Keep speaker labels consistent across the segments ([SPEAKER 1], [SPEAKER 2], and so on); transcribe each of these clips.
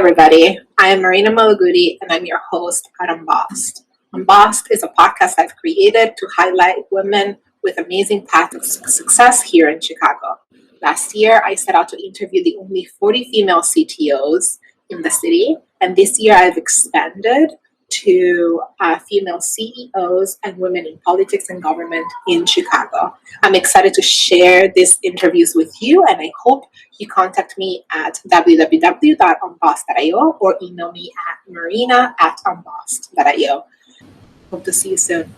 [SPEAKER 1] everybody. I am Marina Malagudi, and I'm your host at Unbossed. Unbossed is a podcast I've created to highlight women with amazing paths of success here in Chicago. Last year, I set out to interview the only 40 female CTOs in the city, and this year I've expanded to female CEOs and women in politics and government in Chicago. I'm excited to share these interviews with you, and I hope you contact me at www.unbossed.io or email me at marina@unbossed.io. Hope to see you soon.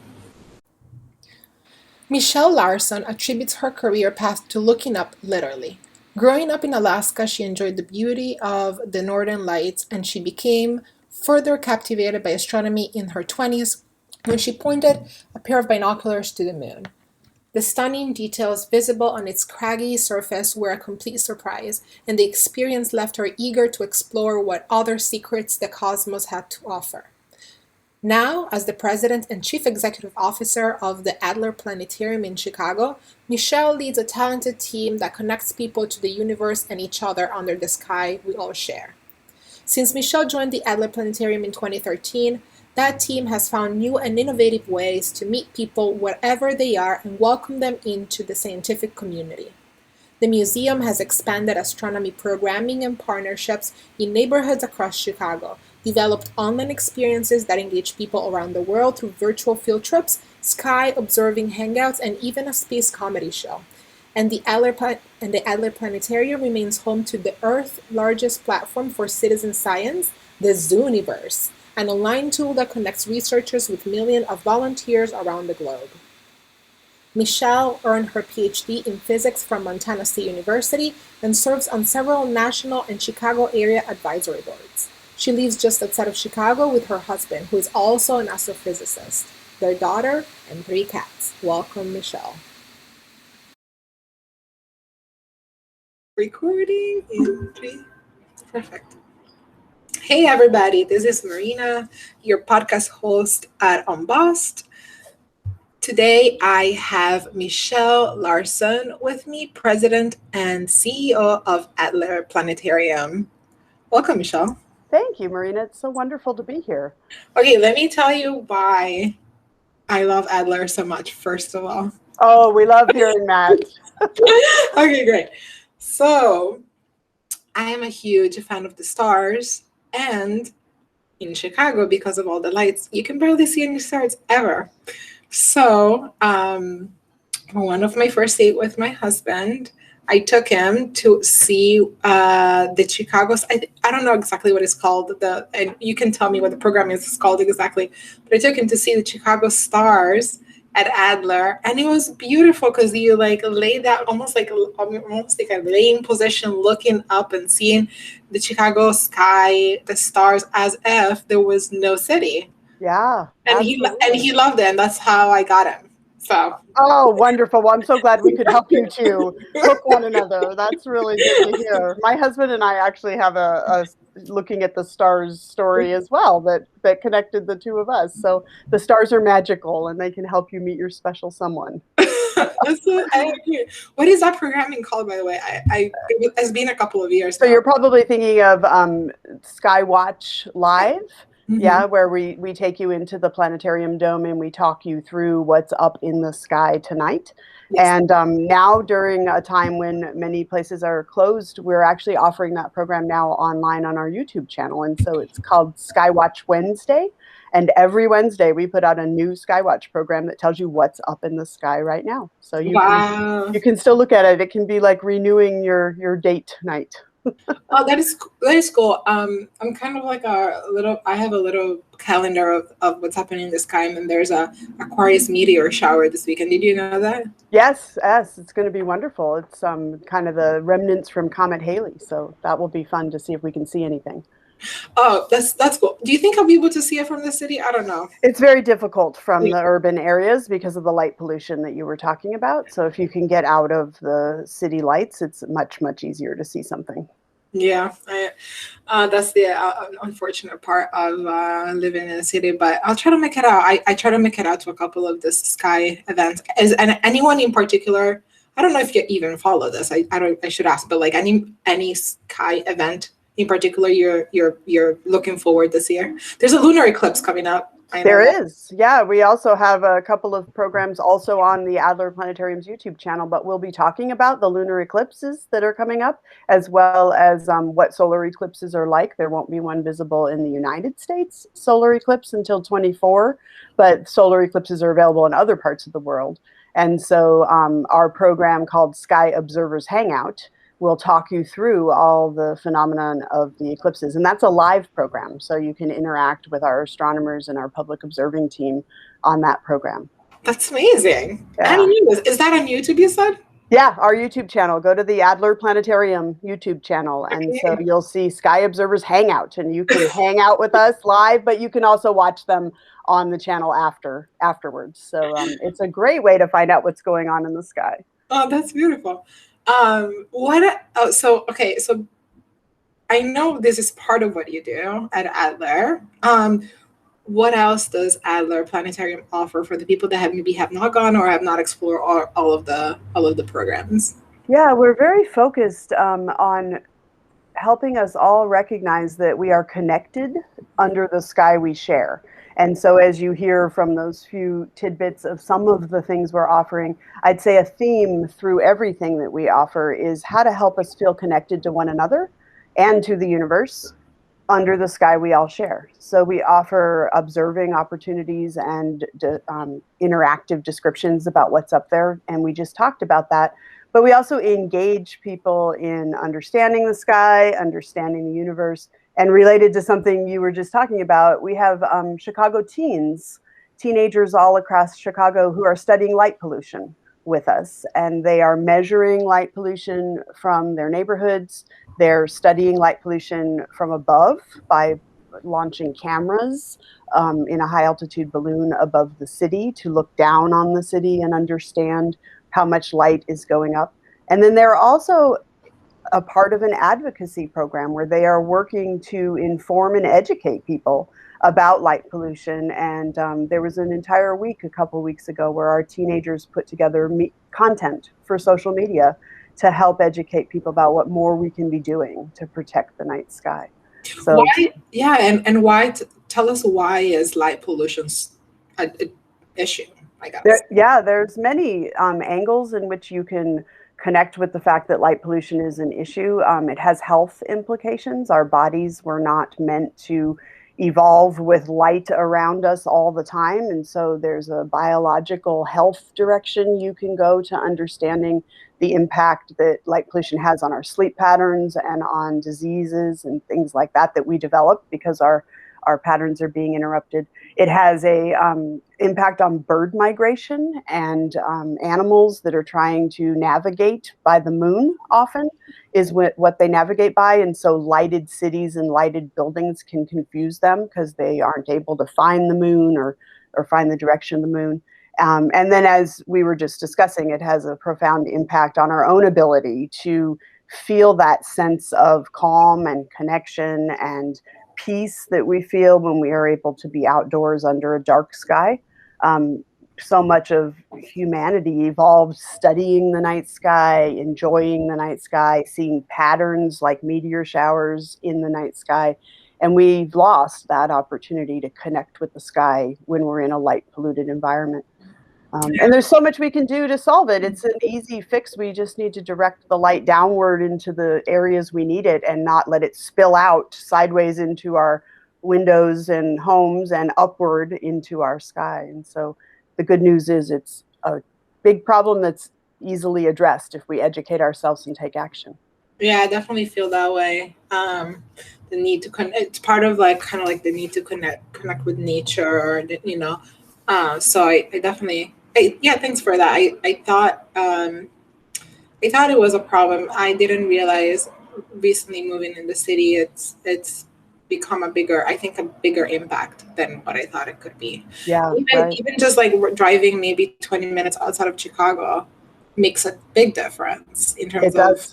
[SPEAKER 1] Michelle Larson attributes her career path to looking up literally. Growing up in Alaska, she enjoyed the beauty of the northern lights, and she became further captivated by astronomy in her 20s when she pointed a pair of binoculars to the moon. The stunning details visible on its craggy surface were a complete surprise, and the experience left her eager to explore what other secrets the cosmos had to offer. Now, as the president and chief executive officer of the Adler Planetarium in Chicago, Michelle leads a talented team that connects people to the universe and each other under the sky we all share. Since Michelle joined the Adler Planetarium in 2013, that team has found new and innovative ways to meet people wherever they are and welcome them into the scientific community. The museum has expanded astronomy programming and partnerships in neighborhoods across Chicago, developed online experiences that engage people around the world through virtual field trips, sky observing hangouts, and even a space comedy show. And the Adler Planetarium remains home to the Earth's largest platform for citizen science, the Zooniverse, an online tool that connects researchers with millions of volunteers around the globe. Michelle earned her PhD in physics from Montana State University and serves on several national and Chicago area advisory boards. She lives just outside of Chicago with her husband, who is also an astrophysicist, their daughter, and 3 cats. Welcome, Michelle. Recording in 3. Perfect. Hey, everybody. This is Marina, your podcast host at Unbossed. Today, I have Michelle Larson with me, president and CEO of Adler Planetarium. Welcome, Michelle.
[SPEAKER 2] Thank you, Marina. It's so wonderful to be here.
[SPEAKER 1] Okay, let me tell you why I love Adler so much, first of all.
[SPEAKER 2] Oh, we love hearing that.
[SPEAKER 1] Okay, great. So, I am a huge fan of the stars, and in Chicago, because of all the lights, you can barely see any stars ever. So, one of my first date with my husband, I took him to see the Chicago's. I don't know exactly what it's called. And you can tell me what the program is called exactly. But I took him to see the Chicago stars at Adler, and it was beautiful because you lay down almost like a laying position, looking up and seeing the Chicago sky, the stars, as if there was no city.
[SPEAKER 2] Yeah,
[SPEAKER 1] and he loved it, and that's how I got him. So.
[SPEAKER 2] Oh, wonderful. Well, I'm so glad we could help you to hook one another. That's really good to hear. My husband and I actually have a looking at the stars story as well that connected the two of us. So the stars are magical, and they can help you meet your special someone.
[SPEAKER 1] I agree. What is that programming called, by the way? It's been a couple of years
[SPEAKER 2] So
[SPEAKER 1] now.
[SPEAKER 2] you're probably thinking of Skywatch Live. Mm-hmm. Yeah, where we take you into the planetarium dome and we talk you through what's up in the sky tonight. Yes. And now, during a time when many places are closed, we're actually offering that program now online on our YouTube channel. And so it's called Skywatch Wednesday. And every Wednesday we put out a new Skywatch program that tells you what's up in the sky right now. So you can still look at it. It can be like renewing your date night.
[SPEAKER 1] Oh, that is cool. I'm kind of like I have a little calendar of what's happening in the sky, and then there's a Aquarius meteor shower this weekend. Did you know that?
[SPEAKER 2] Yes, it's going to be wonderful. It's kind of the remnants from Comet Halley, so that will be fun to see if we can see anything.
[SPEAKER 1] Oh, that's cool. Do you think I'll be able to see it from the city? I don't know.
[SPEAKER 2] It's very difficult from the urban areas because of the light pollution that you were talking about. So if you can get out of the city lights, it's much, much easier to see something.
[SPEAKER 1] Yeah, that's the unfortunate part of living in a city, but I'll try to make it out. I try to make it out to a couple of this sky events. And anyone in particular, I don't know if you even follow this. I should ask, but like any sky event in particular you're looking forward this year? There's a lunar eclipse coming up. I know
[SPEAKER 2] There
[SPEAKER 1] that.
[SPEAKER 2] is. Yeah, we also have a couple of programs also on the Adler Planetarium's YouTube channel, but we'll be talking about the lunar eclipses that are coming up, as well as what solar eclipses are like. There won't be one visible in the United States solar eclipse until 24, but solar eclipses are available in other parts of the world. And so our program called Sky Observers Hangout will talk you through all the phenomenon of the eclipses. And that's a live program, so you can interact with our astronomers and our public observing team on that program.
[SPEAKER 1] That's amazing.
[SPEAKER 2] Yeah.
[SPEAKER 1] I didn't know this. Is that on YouTube, you said?
[SPEAKER 2] Yeah, our YouTube channel. Go to the Adler Planetarium YouTube channel, and so you'll see Sky Observers Hangout, and you can hang out with us live, but you can also watch them on the channel afterwards. So it's a great way to find out what's going on in the sky.
[SPEAKER 1] Oh, that's beautiful. So I know this is part of what you do at Adler. What else does Adler Planetarium offer for the people that maybe have not gone or have not explored all of the programs?
[SPEAKER 2] Yeah, we're very focused on helping us all recognize that we are connected under the sky we share. And so as you hear from those few tidbits of some of the things we're offering, I'd say a theme through everything that we offer is how to help us feel connected to one another and to the universe under the sky we all share. So we offer observing opportunities and interactive descriptions about what's up there. And we just talked about that. But we also engage people in understanding the sky, understanding the universe. And related to something you were just talking about, we have Chicago teenagers all across Chicago who are studying light pollution with us. And they are measuring light pollution from their neighborhoods. They're studying light pollution from above by launching cameras in a high altitude balloon above the city to look down on the city and understand how much light is going up. And then they're also a part of an advocacy program where they are working to inform and educate people about light pollution. And there was an entire week a couple weeks ago where our teenagers put together content for social media to help educate people about what more we can be doing to protect the night sky. So
[SPEAKER 1] why? Yeah, and why? Tell us, why is light pollution an issue? I guess.
[SPEAKER 2] There's many angles in which you can connect with the fact that light pollution is an issue. It has health implications. Our bodies were not meant to evolve with light around us all the time. And so there's a biological health direction you can go to understanding the impact that light pollution has on our sleep patterns and on diseases and things like that we develop because our patterns are being interrupted. It has a impact on bird migration and animals that are trying to navigate by the moon often is what they navigate by. And so lighted cities and lighted buildings can confuse them because they aren't able to find the moon or find the direction of the moon. And then as we were just discussing, it has a profound impact on our own ability to feel that sense of calm and connection and peace that we feel when we are able to be outdoors under a dark sky. So much of humanity evolved studying the night sky, enjoying the night sky, seeing patterns like meteor showers in the night sky. And we've lost that opportunity to connect with the sky when we're in a light polluted environment. And there's so much we can do to solve it. It's an easy fix. We just need to direct the light downward into the areas we need it and not let it spill out sideways into our windows and homes and upward into our sky. And so the good news is it's a big problem that's easily addressed if we educate ourselves and take action.
[SPEAKER 1] Yeah, I definitely feel that way. The need to connect, it's part of kind of like the need to connect with nature, so I definitely, thanks for that. I thought it was a problem. I didn't realize recently moving in the city, it's become a bigger impact than what I thought it could be.
[SPEAKER 2] Yeah,
[SPEAKER 1] even just like driving maybe 20 minutes outside of Chicago makes a big difference in terms of.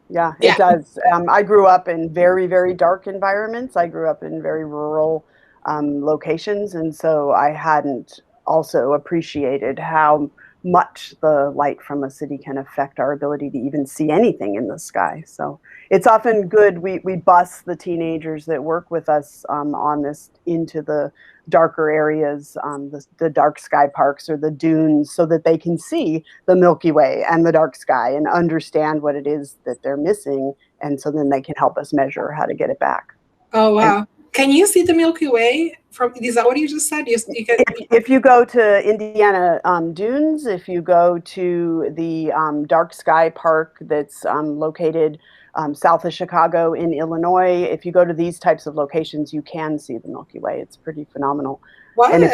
[SPEAKER 2] Yeah, it does. I grew up in very, very dark environments. I grew up in very rural locations. And so I hadn't also appreciated how much the light from a city can affect our ability to even see anything in the sky. So it's often good. We bus the teenagers that work with us on this into the darker areas, the dark sky parks or the dunes, so that they can see the Milky Way and the dark sky and understand what it is that they're missing. And so then they can help us measure how to get it back.
[SPEAKER 1] Oh, wow. Can you see the Milky Way from, is that what you just said? You can,
[SPEAKER 2] if you go to Indiana dunes, if you go to the dark sky park that's located south of Chicago in Illinois, if you go to these types of locations, you can see the Milky Way. It's pretty phenomenal.
[SPEAKER 1] What? And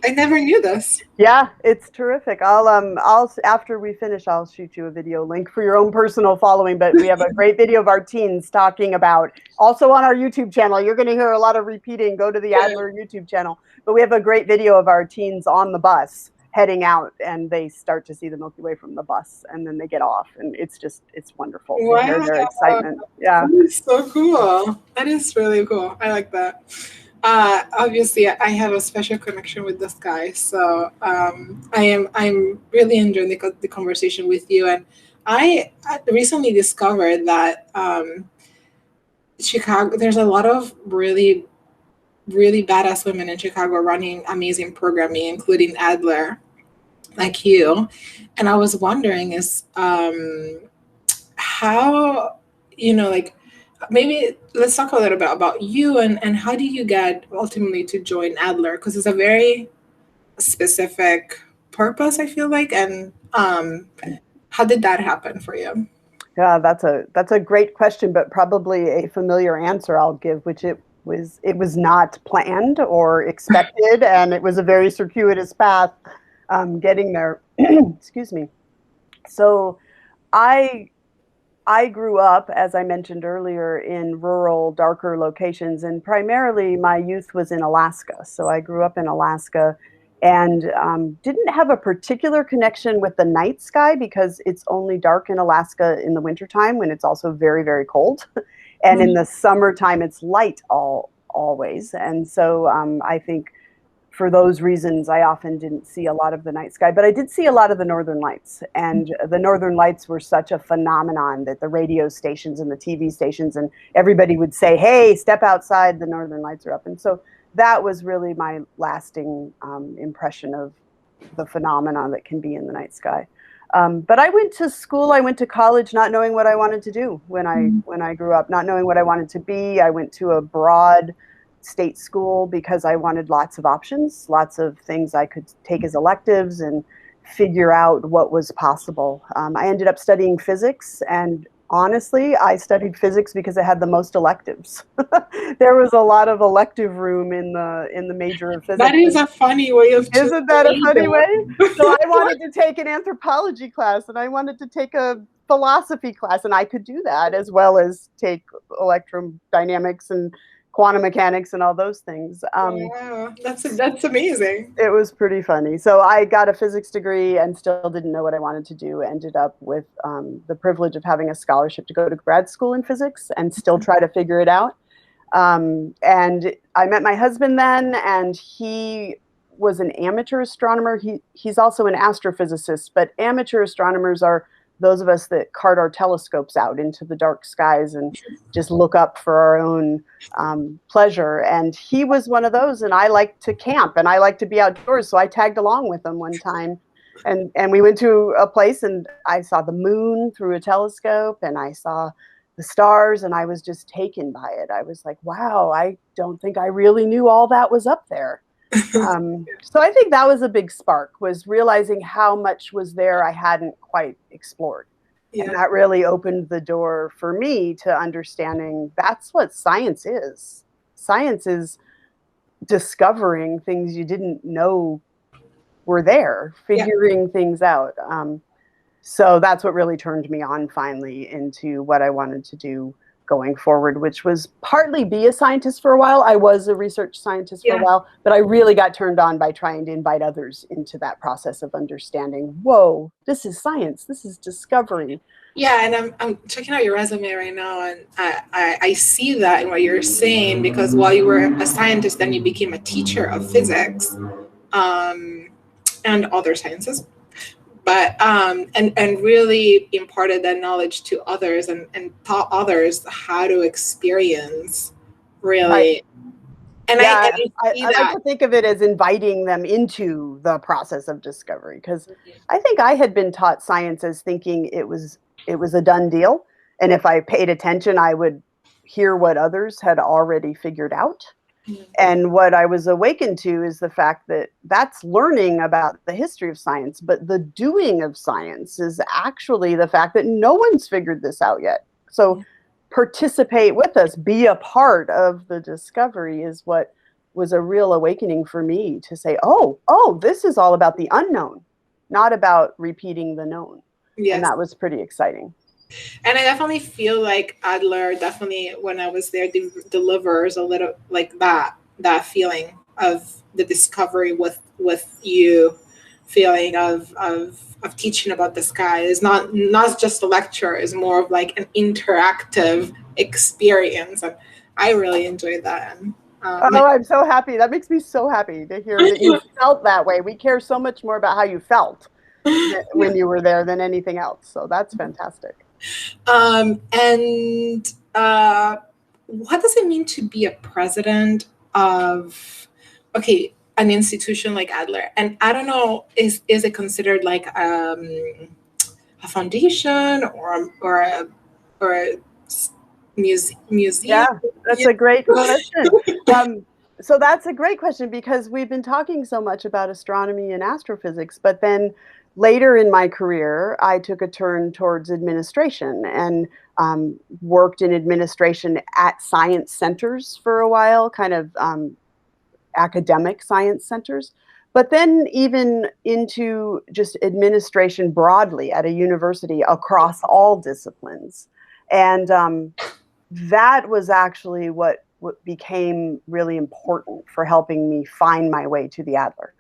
[SPEAKER 1] I never knew this.
[SPEAKER 2] Yeah, it's terrific. I'll after we finish, I'll shoot you a video link for your own personal following. But we have a great video of our teens talking about, also on our YouTube channel. You're going to hear a lot of repeating. Go to the Adler YouTube channel. But we have a great video of our teens on the bus heading out, and they start to see the Milky Way from the bus, and then they get off, and it's wonderful to hear their excitement. Yeah,
[SPEAKER 1] that is so cool. That is really cool. I like that. Obviously, I have a special connection with the sky, so I'm really enjoying the conversation with you. And I recently discovered that Chicago, there's a lot of really badass women in Chicago running amazing programming, including Adler, like you. And I was wondering is how, maybe let's talk a little bit about you and how do you get ultimately to join Adler? Because it's a very specific purpose, I feel like. And how did that happen for you?
[SPEAKER 2] Yeah, that's a great question, but probably a familiar answer I'll give, which it was not planned or expected, and it was a very circuitous path getting there. Excuse me. So I grew up, as I mentioned earlier, in rural, darker locations, and primarily my youth was in Alaska. So I grew up in Alaska and didn't have a particular connection with the night sky because it's only dark in Alaska in the wintertime when it's also very, very cold. And in the summertime, it's light always. And so I think for those reasons, I often didn't see a lot of the night sky, but I did see a lot of the northern lights. And the northern lights were such a phenomenon that the radio stations and the TV stations and everybody would say, hey, step outside, the northern lights are up. And so that was really my lasting impression of the phenomenon that can be in the night sky. But I went to school, I went to college not knowing what I wanted to do when I grew up, not knowing what I wanted to be. I went to a broad state school because I wanted lots of options, lots of things I could take as electives and figure out what was possible. I ended up studying physics, and honestly, I studied physics because it had the most electives. There was a lot of elective room in the major of physics.
[SPEAKER 1] That is a funny way of
[SPEAKER 2] Isn't that a funny way? So I wanted to take an anthropology class, and I wanted to take a philosophy class, and I could do that as well as take electrodynamics and quantum mechanics and all those things.
[SPEAKER 1] Wow, that's amazing.
[SPEAKER 2] It was pretty funny. So I got a physics degree and still didn't know what I wanted to do. Ended up with the privilege of having a scholarship to go to grad school in physics and still try to figure it out. And I met my husband then, and he was an amateur astronomer. He's also an astrophysicist, but amateur astronomers are those of us that cart our telescopes out into the dark skies and just look up for our own pleasure. And he was one of those, and I like to camp and I like to be outdoors. So I tagged along with him one time, and we went to a place, and I saw the moon through a telescope, and I saw the stars, and I was just taken by it. I was like, wow, I don't think I really knew all that was up there. So I think that was a big spark, was realizing how much was there I hadn't quite explored. Yeah. And that really opened the door for me to understanding that's what science is. Science is discovering things you didn't know were there, figuring things out. So that's what really turned me on finally into what I wanted to do going forward, which was partly be a scientist for a while. I was a research scientist for a while, but I really got turned on by trying to invite others into that process of understanding, whoa, this is science, this is discovery.
[SPEAKER 1] Yeah, and I'm checking out your resume right now, and I see that in what you're saying, because while you were a scientist, then you became a teacher of physics and other sciences. but and really imparted that knowledge to others, and taught others how to experience
[SPEAKER 2] Right.
[SPEAKER 1] really. And
[SPEAKER 2] Yeah,
[SPEAKER 1] I see
[SPEAKER 2] I like
[SPEAKER 1] that.
[SPEAKER 2] to think of it as inviting them into the process of discovery, because I think I had been taught science as thinking it was a done deal, and if I paid attention, I would hear what others had already figured out. And what I was awakened to is the fact that that's learning about the history of science, but the doing of science is actually the fact that no one's figured this out yet. So participate with us, be a part of the discovery is what was a real awakening for me, to say, oh, this is all about the unknown, not about repeating the known. And
[SPEAKER 1] Yes.
[SPEAKER 2] that was pretty exciting.
[SPEAKER 1] And I definitely feel like Adler definitely, when I was there, delivers a little like that feeling of the discovery with you, feeling of teaching about the sky. Is not just a lecture, is more of like an interactive experience, and I really enjoyed that. And
[SPEAKER 2] Oh, I'm so happy. That makes me so happy to hear that you felt that way. We care so much more about how you felt when you were there than anything else. So that's fantastic.
[SPEAKER 1] And what does it mean to be a president of, okay, an institution like Adler? And I don't know, is it considered like a foundation or a museum?
[SPEAKER 2] Yeah, that's a great question. So that's a great question, because we've been talking so much about astronomy and astrophysics, but then later in my career, I took a turn towards administration and worked in administration at science centers for a while, kind of academic science centers, but then even into just administration broadly at a university across all disciplines. And that was actually what became really important for helping me find my way to the Adler.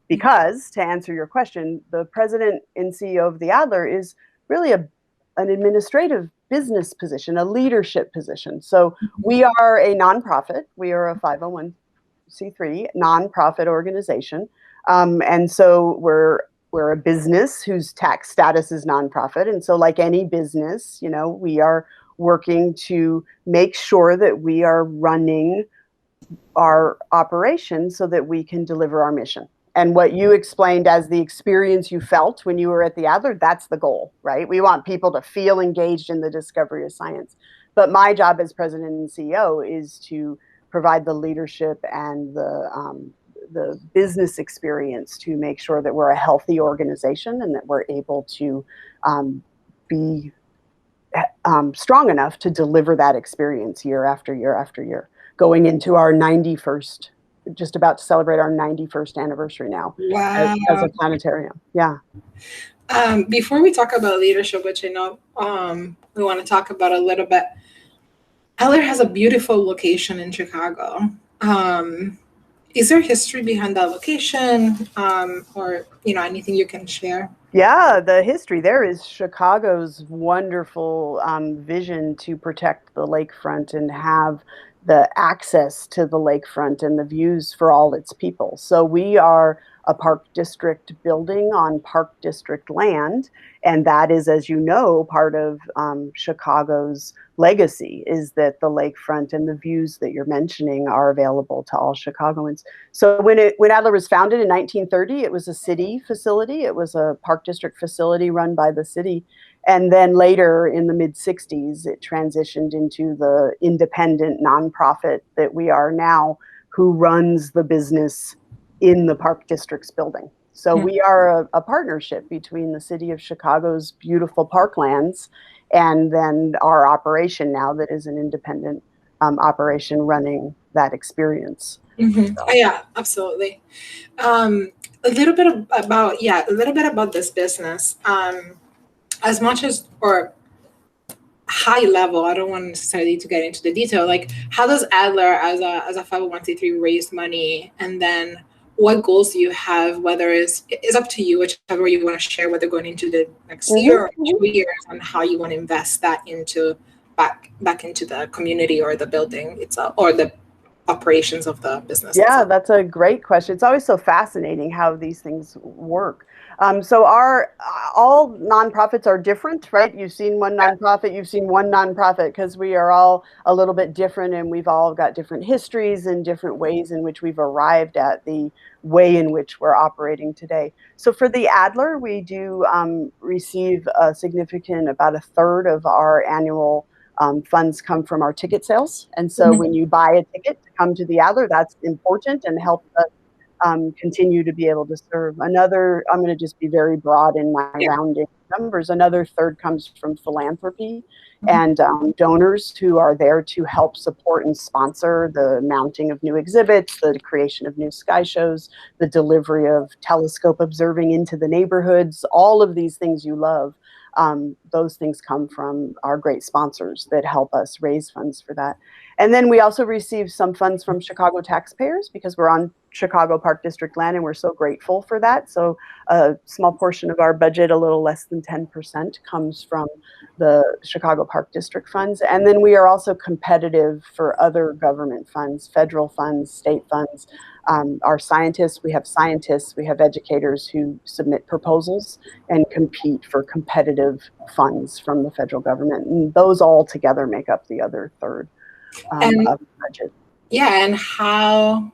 [SPEAKER 2] Because, to answer your question, the president and CEO of the Adler is really an administrative business position, a leadership position. So we are a nonprofit. We are a 501c3 nonprofit organization. And so we're a business whose tax status is nonprofit. And so, like any business, we are working to make sure that we are running our operation so that we can deliver our mission. And what you explained as the experience you felt when you were at the Adler, that's the goal, right? We want people to feel engaged in the discovery of science. But my job as president and CEO is to provide the leadership and the business experience to make sure that we're a healthy organization and that we're able to be strong enough to deliver that experience year after year after year, going into our 91st, just about to celebrate our 91st anniversary now.
[SPEAKER 1] Wow.
[SPEAKER 2] as a planetarium. Yeah.
[SPEAKER 1] Before we talk about leadership, which I know we want to talk about a little bit, Adler has a beautiful location in Chicago. Is there history behind that location, or anything you can share?
[SPEAKER 2] Yeah, the history there is Chicago's wonderful vision to protect the lakefront and have the access to the lakefront and the views for all its people. So we are a park district building on park district land, and that is, as you know, part of Chicago's legacy, is that the lakefront and the views that you're mentioning are available to all Chicagoans. So when Adler was founded in 1930, it was a city facility. It was a park district facility run by the city. And then later in the mid-60s, it transitioned into the independent nonprofit that we are now, who runs the business in the park district's building. So we are a partnership between the city of Chicago's beautiful parklands and then our operation now, that is an independent operation running that experience.
[SPEAKER 1] Mm-hmm. So. Yeah, absolutely. A little bit about this business. As much as, or high level, I don't want necessarily to get into the detail. Like, how does Adler, as a 501c3, raise money, and then what goals do you have? Whether it's up to you, whichever you want to share, whether going into the next year or 2 years, and how you want to invest that into back into the community or the building itself, or the operations of the business.
[SPEAKER 2] Yeah, that's a great question. It's always so fascinating how these things work. So all nonprofits are different, right? You've seen one nonprofit, you've seen one nonprofit, because we are all a little bit different, and we've all got different histories and different ways in which we've arrived at the way in which we're operating today. So for the Adler, we do receive a significant, about a third of our annual funds come from our ticket sales. And so when you buy a ticket to come to the Adler, that's important and helps us continue to be able to serve. Another, I'm going to just be very broad in my rounding numbers. Another third comes from philanthropy and donors who are there to help support and sponsor the mounting of new exhibits, the creation of new sky shows, the delivery of telescope observing into the neighborhoods, all of these things you love. Those things come from our great sponsors that help us raise funds for that. And then we also receive some funds from Chicago taxpayers because we're on Chicago Park District land, and we're so grateful for that. So a small portion of our budget, a little less than 10%, comes from the Chicago Park District funds. And then we are also competitive for other government funds, federal funds, state funds. Our scientists, we have educators who submit proposals and compete for competitive funds from the federal government. And those all together make up the other third of the budget.
[SPEAKER 1] Yeah, and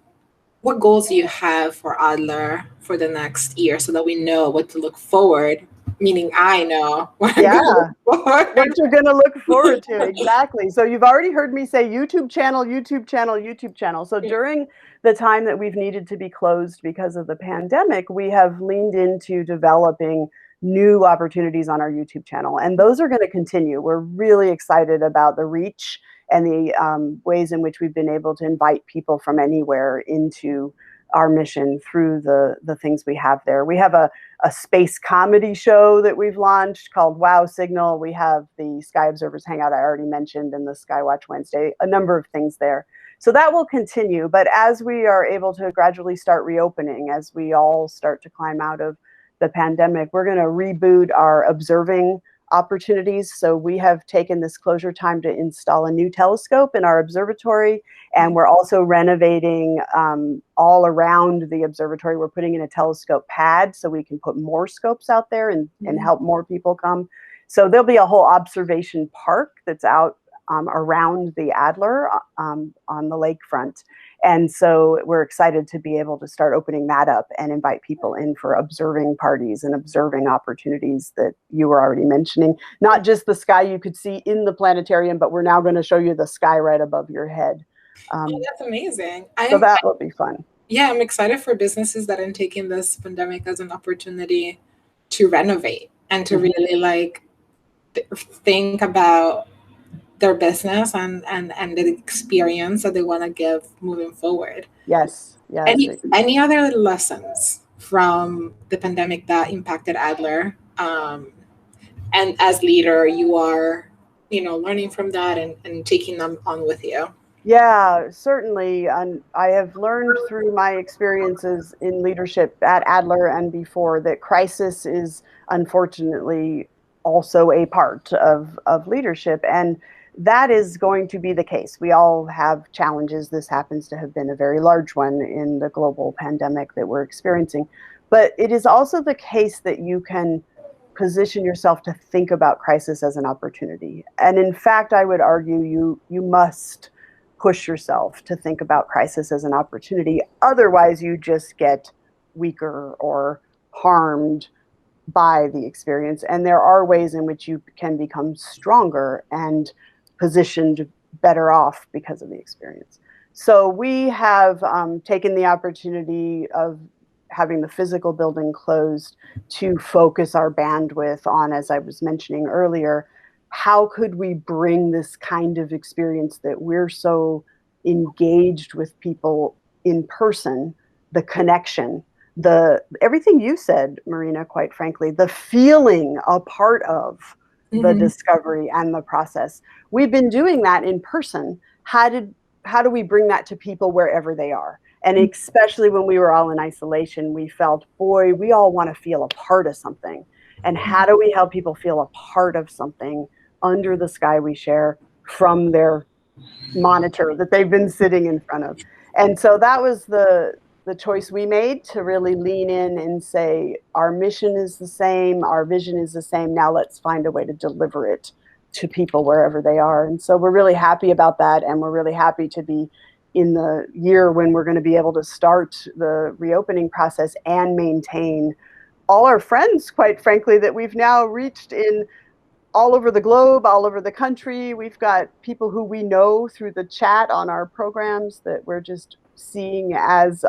[SPEAKER 1] what goals do you have for Adler for the next year so that we know what to look forward? Meaning I know what
[SPEAKER 2] you're going to look forward to. Exactly. So you've already heard me say YouTube channel, YouTube channel, YouTube channel. So during the time that we've needed to be closed because of the pandemic, we have leaned into developing new opportunities on our YouTube channel. And those are going to continue. We're really excited about the reach and the ways in which we've been able to invite people from anywhere into our mission through the things we have there. We have a space comedy show that we've launched called Wow Signal. We have the Sky Observers Hangout I already mentioned, and the Skywatch Wednesday, a number of things there. So that will continue. But as we are able to gradually start reopening, as we all start to climb out of the pandemic, we're going to reboot our observing opportunities. So we have taken this closure time to install a new telescope in our observatory, and we're also renovating all around the observatory. We're putting in a telescope pad so we can put more scopes out there and help more people come. So there'll be a whole observation park that's out around the Adler on the lakefront. And so we're excited to be able to start opening that up and invite people in for observing parties and observing opportunities that you were already mentioning. Not just the sky you could see in the planetarium, but we're now going to show you the sky right above your head.
[SPEAKER 1] That's amazing.
[SPEAKER 2] So that will be fun.
[SPEAKER 1] Yeah, I'm excited for businesses that are taking this pandemic as an opportunity to renovate and to really think about their business and the experience that they want to give moving forward.
[SPEAKER 2] Yes.
[SPEAKER 1] Any other lessons from the pandemic that impacted Adler? And as leader, you are, learning from that and taking them on with you.
[SPEAKER 2] Yeah, certainly. And I have learned through my experiences in leadership at Adler and before that crisis is unfortunately also a part of leadership. And that is going to be the case. We all have challenges. This happens to have been a very large one in the global pandemic that we're experiencing. But it is also the case that you can position yourself to think about crisis as an opportunity. And in fact, I would argue you must push yourself to think about crisis as an opportunity. Otherwise, you just get weaker or harmed by the experience. And there are ways in which you can become stronger and positioned better off because of the experience. So we have taken the opportunity of having the physical building closed to focus our bandwidth on, as I was mentioning earlier, how could we bring this kind of experience that we're so engaged with people in person, the connection, everything you said, Marina, quite frankly, the feeling a part of the discovery and the process. We've been doing that in person. How do we bring that to people wherever they are? And especially when we were all in isolation, we felt, boy, we all want to feel a part of something. And how do we help people feel a part of something under the sky we share from their monitor that they've been sitting in front of? And so that was the the choice we made to really lean in and say, our mission is the same, our vision is the same. Now let's find a way to deliver it to people wherever they are. And so we're really happy about that. And we're really happy to be in the year when we're going to be able to start the reopening process and maintain all our friends, quite frankly, that we've now reached in all over the globe, all over the country. We've got people who we know through the chat on our programs that we're just seeing as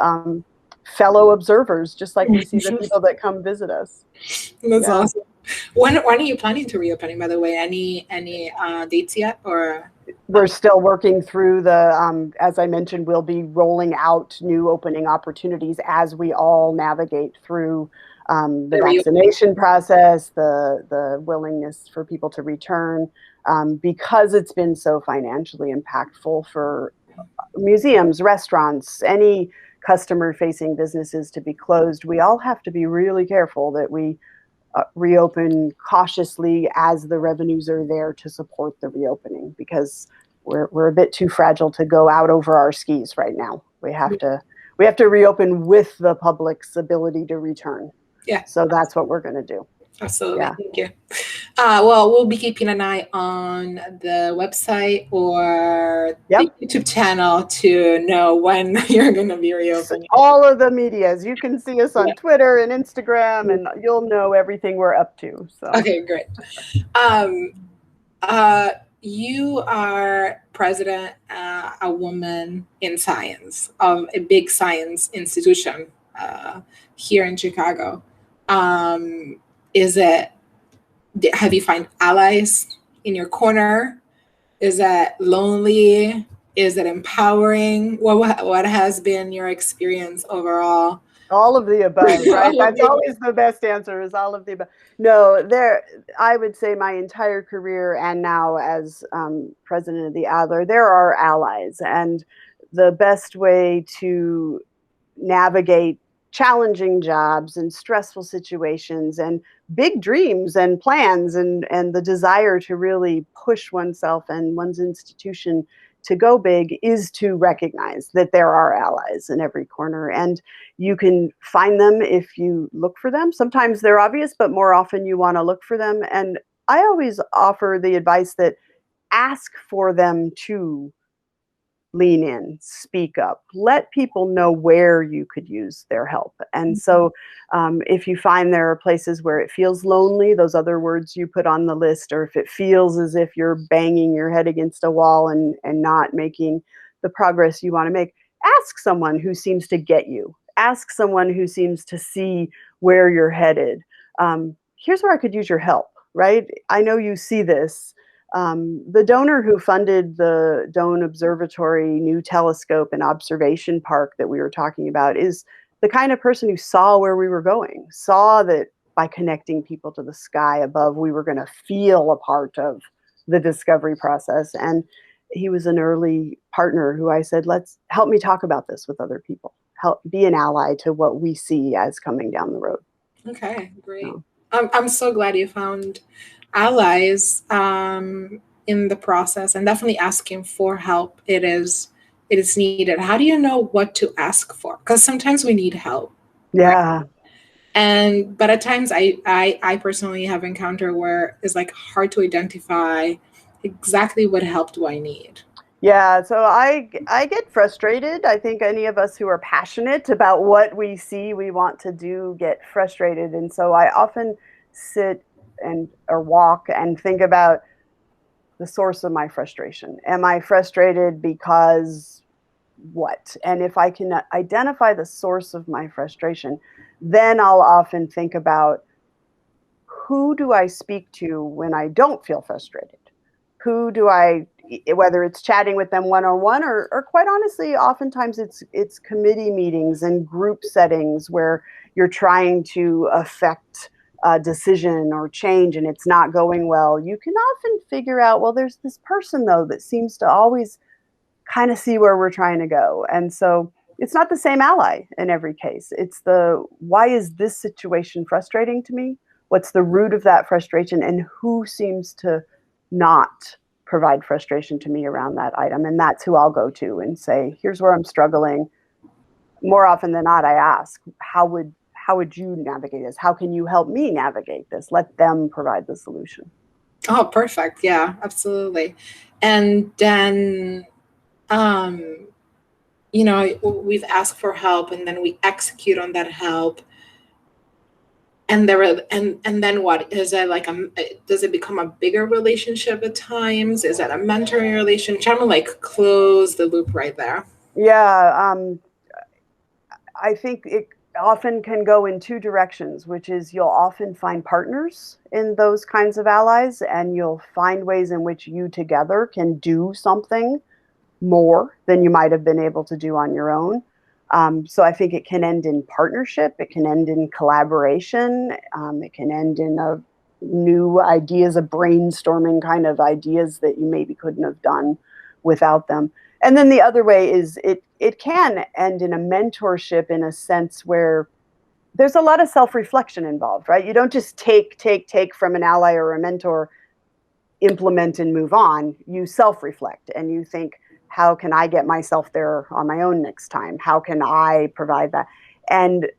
[SPEAKER 2] fellow observers, just like we see the people that come visit us.
[SPEAKER 1] That's awesome. When are you planning to reopening, by the way? Any dates yet, or?
[SPEAKER 2] We're still working through the, as I mentioned, we'll be rolling out new opening opportunities as we all navigate through the vaccination process, the willingness for people to return, because it's been so financially impactful for museums, restaurants, any customer-facing businesses to be closed. We all have to be really careful that we reopen cautiously as the revenues are there to support the reopening, because we're a bit too fragile to go out over our skis right now. We have to reopen with the public's ability to return.
[SPEAKER 1] Yeah.
[SPEAKER 2] So that's what we're going to do.
[SPEAKER 1] Absolutely. Yeah. Thank you. Well, we'll be keeping an eye on the website or the YouTube channel to know when you're going to be reopening.
[SPEAKER 2] All of the medias. You can see us on Twitter and Instagram, and you'll know everything we're up to. So.
[SPEAKER 1] Okay, great. You are president, a woman in science of a big science institution here in Chicago. Have you found allies in your corner? Is that lonely? Is it empowering? What has been your experience overall?
[SPEAKER 2] All of the above, right? That's always the best answer, is all of the above. No, I would say my entire career and now as president of the Adler, there are allies. And the best way to navigate challenging jobs and stressful situations and big dreams and plans and the desire to really push oneself and one's institution to go big is to recognize that there are allies in every corner, and you can find them if you look for them. Sometimes they're obvious, but more often you want to look for them. And I always offer the advice that ask for them to lean in, speak up, let people know where you could use their help. And so if you find there are places where it feels lonely, those other words you put on the list, or if it feels as if you're banging your head against a wall and not making the progress you want to make, ask someone who seems to get you. Ask someone who seems to see where you're headed. Here's where I could use your help, right? I know you see this. The donor who funded the Doan Observatory new telescope and observation park that we were talking about is the kind of person who saw where we were going, saw that by connecting people to the sky above, we were going to feel a part of the discovery process. And he was an early partner who I said, help me talk about this with other people. Help be an ally to what we see as coming down the road.
[SPEAKER 1] Okay, great. So. I'm so glad you found allies in the process, and definitely asking for help. It is needed. How do you know what to ask for? Because sometimes we need help.
[SPEAKER 2] Yeah.
[SPEAKER 1] Right? But at times I personally have encountered where it's like hard to identify exactly what help do I need.
[SPEAKER 2] Yeah, so I get frustrated. I think any of us who are passionate about what we see we want to do get frustrated. And so I often sit or walk and think about the source of my frustration. Am I frustrated because what? And if I can identify the source of my frustration, then I'll often think about, who do I speak to when I don't feel frustrated? Who do I, whether it's chatting with them one-on-one or quite honestly, oftentimes it's committee meetings and group settings where you're trying to affect a decision or change and it's not going well. You can often figure out, well, there's this person though that seems to always kind of see where we're trying to go. And so it's not the same ally in every case. It's why is this situation frustrating to me? What's the root of that frustration, and who seems to not provide frustration to me around that item? And that's who I'll go to and say, here's where I'm struggling. more often than not, I ask, how would you navigate this? How can you help me navigate this? Let them provide the solution.
[SPEAKER 1] Oh, perfect. Yeah, absolutely. And then, you know, we've asked for help and then we execute on that help. And and then what is it like? Does it become a bigger relationship at times? Is that a mentoring relationship? Trying to like close the loop right there.
[SPEAKER 2] Yeah, I think it often can go in two directions, which is you'll often find partners in those kinds of allies, and you'll find ways in which you together can do something more than you might have been able to do on your own. So I think it can end in partnership, it can end in collaboration, it can end in a new ideas, a brainstorming kind of ideas that you maybe couldn't have done without them. And then the other way is it can end in a mentorship in a sense where there's a lot of self-reflection involved, right? You don't just take from an ally or a mentor, implement and move on. You self-reflect and you think, how can I get myself there on my own next time? How can I provide that? And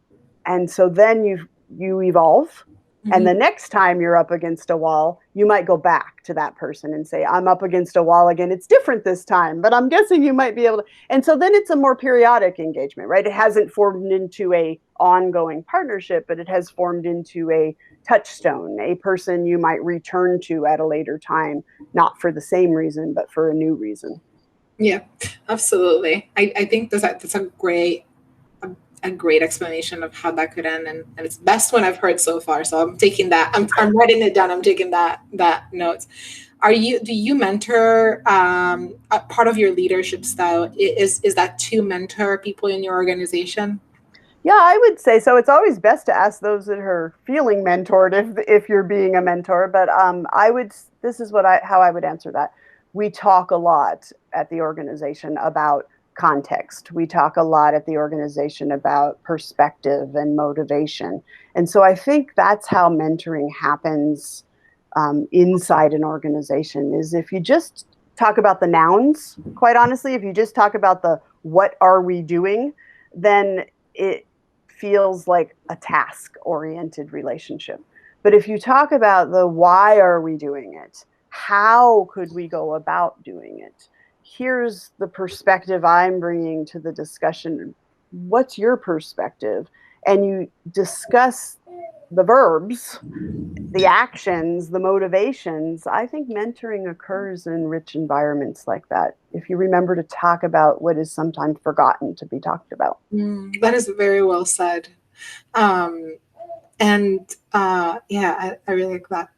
[SPEAKER 2] so then you evolve. And the next time you're up against a wall, you might go back to that person and say, I'm up against a wall again. It's different this time, but I'm guessing you might be able to. And so then it's a more periodic engagement, right? It hasn't formed into a ongoing partnership, but it has formed into a touchstone, a person you might return to at a later time, not for the same reason, but for a new reason.
[SPEAKER 1] Yeah, absolutely. I think that's a great explanation of how that could end, and it's the best one I've heard so far. So I'm taking that. I'm writing it down. I'm taking that notes. Do you mentor? A part of your leadership style is that to mentor people in your organization?
[SPEAKER 2] Yeah, I would say so. It's always best to ask those that are feeling mentored if you're being a mentor. But I would. This is how I would answer that. We talk a lot at the organization about context. We talk a lot at the organization about perspective and motivation. And so I think that's how mentoring happens inside an organization. Is if you just talk about the nouns, quite honestly, if you just talk about the what are we doing, then it feels like a task-oriented relationship. But if you talk about the why are we doing it, how could we go about doing it? Here's the perspective I'm bringing to the discussion. What's your perspective? And you discuss the verbs, the actions, the motivations. I think mentoring occurs in rich environments like that. If you remember to talk about what is sometimes forgotten to be talked about.
[SPEAKER 1] That is very well said. Yeah, I really like that.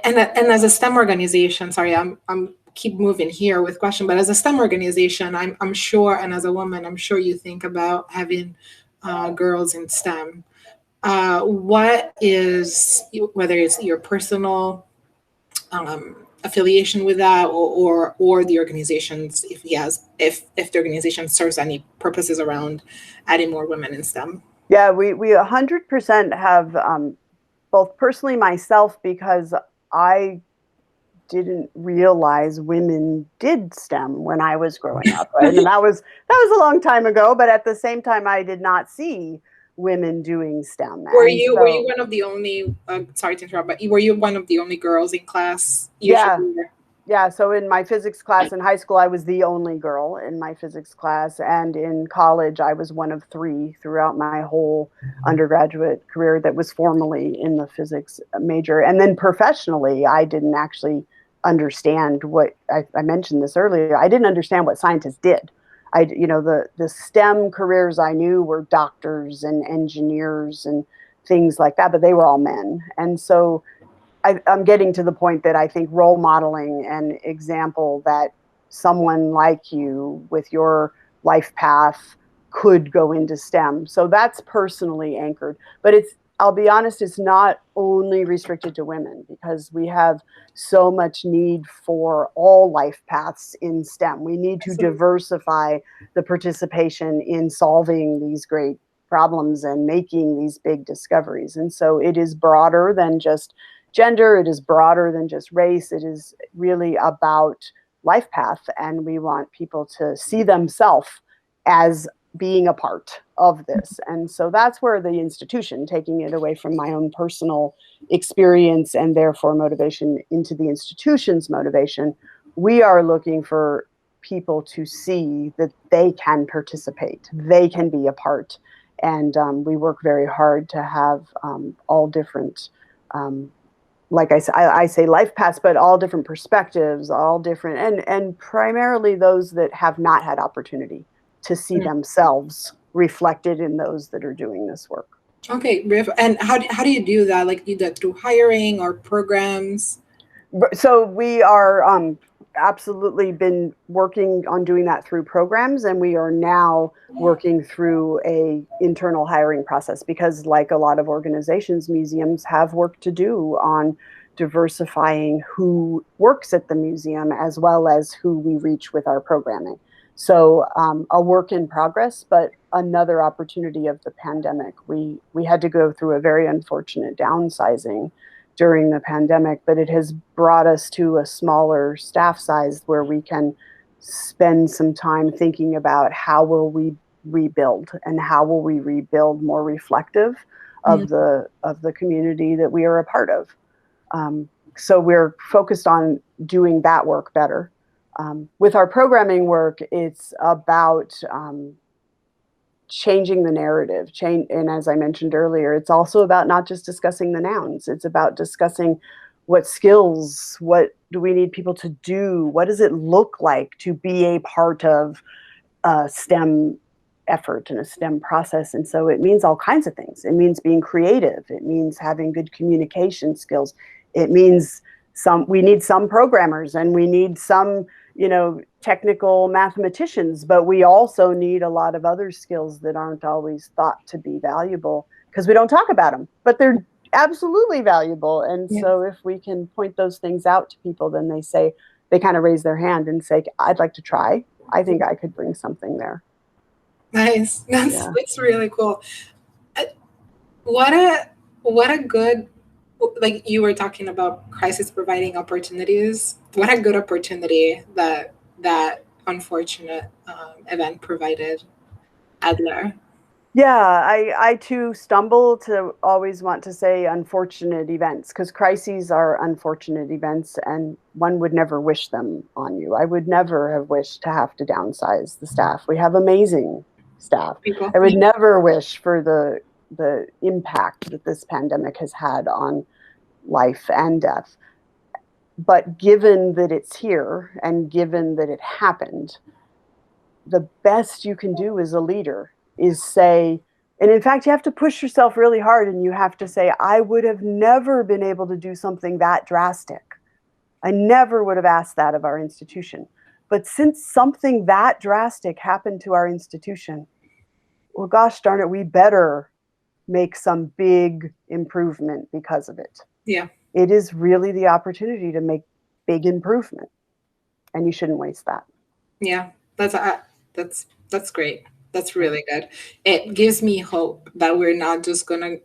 [SPEAKER 1] And as a STEM organization, sorry, I'm keep moving here with question, but as a STEM organization, I'm sure, and as a woman, I'm sure you think about having girls in STEM. What is, whether it's your personal affiliation with that, or the organizations, if the organization serves any purposes around adding more women in STEM?
[SPEAKER 2] Yeah, we 100% have, both personally myself, because I didn't realize women did STEM when I was growing up, right? And that was a long time ago, but at the same time, I did not see women doing STEM.
[SPEAKER 1] Were you one of the only? Sorry to interrupt, but were you one of the only girls in class? Usually?
[SPEAKER 2] Yeah. So in my physics class in high school, I was the only girl in my physics class, and in college, I was one of three throughout my whole undergraduate career that was formally in the physics major. And then professionally, I didn't actually understand what I mentioned this earlier. I didn't understand what scientists did. The STEM careers I knew were doctors and engineers and things like that, but they were all men. And so I'm getting to the point that I think role modeling and example that someone like you with your life path could go into STEM. So that's personally anchored. But I'll be honest, it's not only restricted to women, because we have so much need for all life paths in STEM. We need to diversify the participation in solving these great problems and making these big discoveries. And so it is broader than just gender, it is broader than just race, it is really about life path, and we want people to see themselves as being a part of this. And so that's where the institution, taking it away from my own personal experience and therefore motivation into the institution's motivation, we are looking for people to see that they can participate, they can be a part. And we work very hard to have all different, like I say life paths, but all different perspectives, all different, and primarily those that have not had opportunity to see themselves reflected in those that are doing this work.
[SPEAKER 1] Okay, and how do you do that? Like, do you do that through hiring or programs?
[SPEAKER 2] So we are absolutely been working on doing that through programs, and we are now working through a internal hiring process because, like a lot of organizations, museums have work to do on diversifying who works at the museum as well as who we reach with our programming. So a work in progress, but another opportunity of the pandemic. We had to go through a very unfortunate downsizing during the pandemic, but it has brought us to a smaller staff size where we can spend some time thinking about how will we rebuild and how will we rebuild more reflective of the community that we are a part of. So we're focused on doing that work better. With our programming work, it's about changing the narrative. And as I mentioned earlier, it's also about not just discussing the nouns. It's about discussing what skills, what do we need people to do? What does it look like to be a part of a STEM effort and a STEM process? And so it means all kinds of things. It means being creative. It means having good communication skills. It means we need some programmers and we need some, technical mathematicians, but we also need a lot of other skills that aren't always thought to be valuable because we don't talk about them, but they're absolutely valuable. And so if we can point those things out to people, then they kind of raise their hand and say, I'd like to try. I think I could bring something there.
[SPEAKER 1] Nice. That's really cool. What a good, like you were talking about crisis providing opportunities. What a good opportunity that unfortunate event provided Adler.
[SPEAKER 2] Yeah, I too stumble to always want to say unfortunate events because crises are unfortunate events and one would never wish them on you. I would never have wished to have to downsize the staff. We have amazing staff. I would never wish for the impact that this pandemic has had on life and death. But given that it's here and given that it happened, the best you can do as a leader is say, and in fact, you have to push yourself really hard and you have to say, I would have never been able to do something that drastic. I never would have asked that of our institution. But since something that drastic happened to our institution, well, gosh darn it, we better make some big improvement because of it.
[SPEAKER 1] Yeah.
[SPEAKER 2] It is really the opportunity to make big improvement, and you shouldn't waste that.
[SPEAKER 1] Yeah, that's great. That's really good. It gives me hope that we're not just gonna.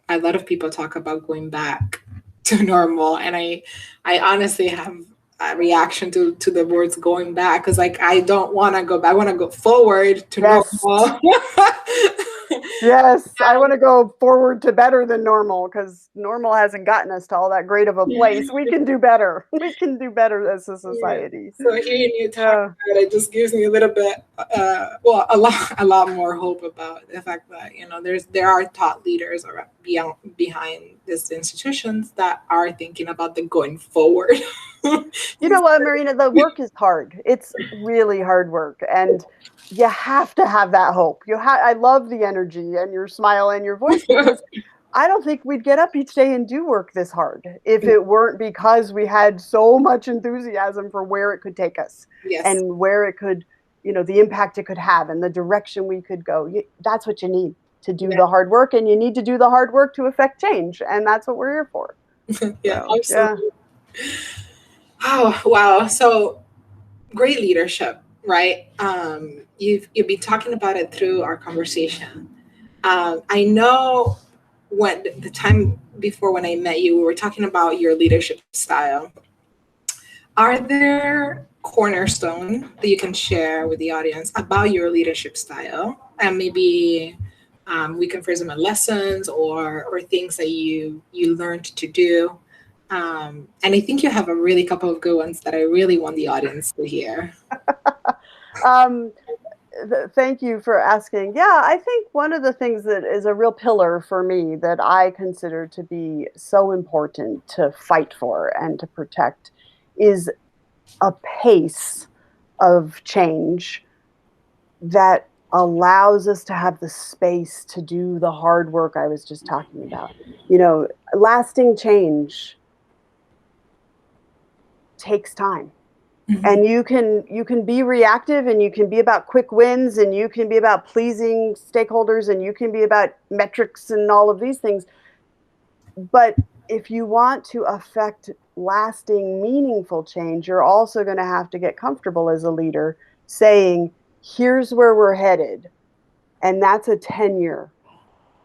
[SPEAKER 1] A lot of people talk about going back to normal, and I honestly have a reaction to the words going back because like I don't want to go back. I want to go forward to normal.
[SPEAKER 2] Yes, I want to go forward to better than normal because normal hasn't gotten us to all that great of a place. We can do better. We can do better as a society.
[SPEAKER 1] So hearing you talk about it just gives me a little bit, a lot more hope about the fact that there are thought leaders behind these institutions that are thinking about the going forward.
[SPEAKER 2] You know what, Marina? The work is hard. It's really hard work, and you have to have that hope. I love the energy and your smile and your voice because I don't think we'd get up each day and do work this hard if it weren't because we had so much enthusiasm for where it could take us and where it could, the impact it could have and the direction we could go. That's what you need to do the hard work, and you need to do the hard work to affect change, and that's what we're here for.
[SPEAKER 1] Absolutely. Oh, wow. So great leadership, right? You've been talking about it through our conversation. I know when the time before when I met you, we were talking about your leadership style. Are there cornerstones that you can share with the audience about your leadership style and maybe we can phrase them as lessons or things that you learned to do. And I think you have a really couple of good ones that I really want the audience to hear.
[SPEAKER 2] Thank you for asking. Yeah, I think one of the things that is a real pillar for me that I consider to be so important to fight for and to protect is a pace of change that allows us to have the space to do the hard work I was just talking about. You know, lasting change takes time. And you can be reactive, and you can be about quick wins, and you can be about pleasing stakeholders, and you can be about metrics and all of these things. But if you want to affect lasting, meaningful change, you're also going to have to get comfortable as a leader saying, here's where we're headed. And that's a 10-year